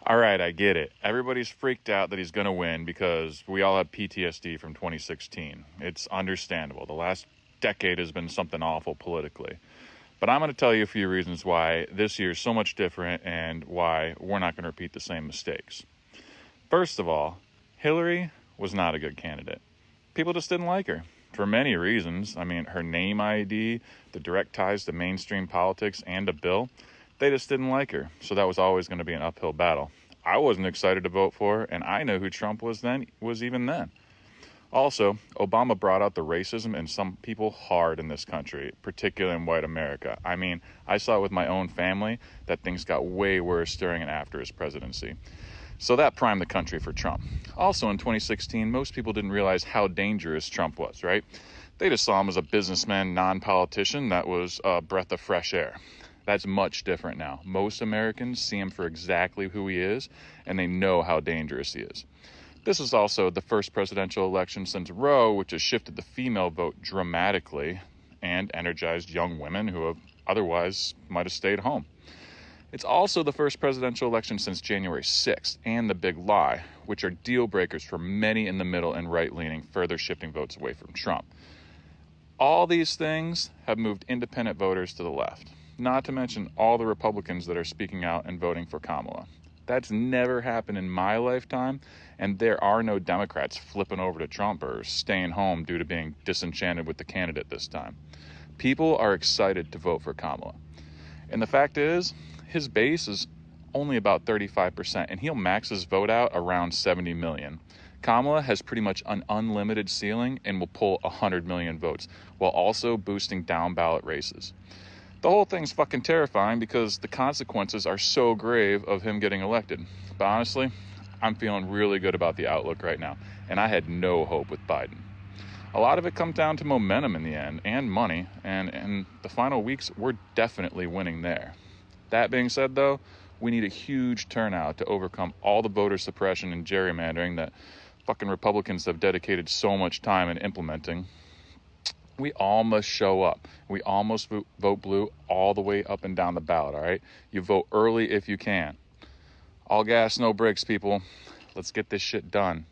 All right, I get it. Everybody's freaked out that he's going to win because we all have PTSD from 2016. It's understandable. The last decade has been something awful politically. But I'm going to tell you a few reasons why this year is so much different and why we're not going to repeat the same mistakes. First of all, Hillary was not a good candidate. People just didn't like her for many reasons. I mean, her name ID, the direct ties to mainstream politics and to Bill, they just didn't like her. So that was always going to be an uphill battle. I wasn't excited to vote for her, and I know who Trump was even then. Also, Obama brought out the racism in some people hard in this country, particularly in white America. I mean, I saw it with my own family that things got way worse during and after his presidency. So that primed the country for Trump. Also in 2016, most people didn't realize how dangerous Trump was, right? They just saw him as a businessman, non-politician that was a breath of fresh air. That's much different now. Most Americans see him for exactly who he is, and they know how dangerous he is. This is also the first presidential election since Roe, which has shifted the female vote dramatically and energized young women who have otherwise might have stayed home. It's also the first presidential election since January 6th and the big lie, which are deal breakers for many in the middle and right-leaning, further shifting votes away from Trump. All these things have moved independent voters to the left, not to mention all the Republicans that are speaking out and voting for Kamala. That's never happened in my lifetime, and there are no Democrats flipping over to Trump or staying home due to being disenchanted with the candidate this time. People are excited to vote for Kamala. And the fact is, his base is only about 35%, and he'll max his vote out around 70 million. Kamala has pretty much an unlimited ceiling and will pull 100 million votes, while also boosting down-ballot races. The whole thing's fucking terrifying because the consequences are so grave of him getting elected. But honestly, I'm feeling really good about the outlook right now, and I had no hope with Biden. A lot of it comes down to momentum in the end, and money, and in the final weeks, we're definitely winning there. That being said, though, we need a huge turnout to overcome all the voter suppression and gerrymandering that fucking Republicans have dedicated so much time in implementing. We all must show up. We all must vote blue all the way up and down the ballot, all right? You vote early if you can. All gas, no brakes, people. Let's get this shit done.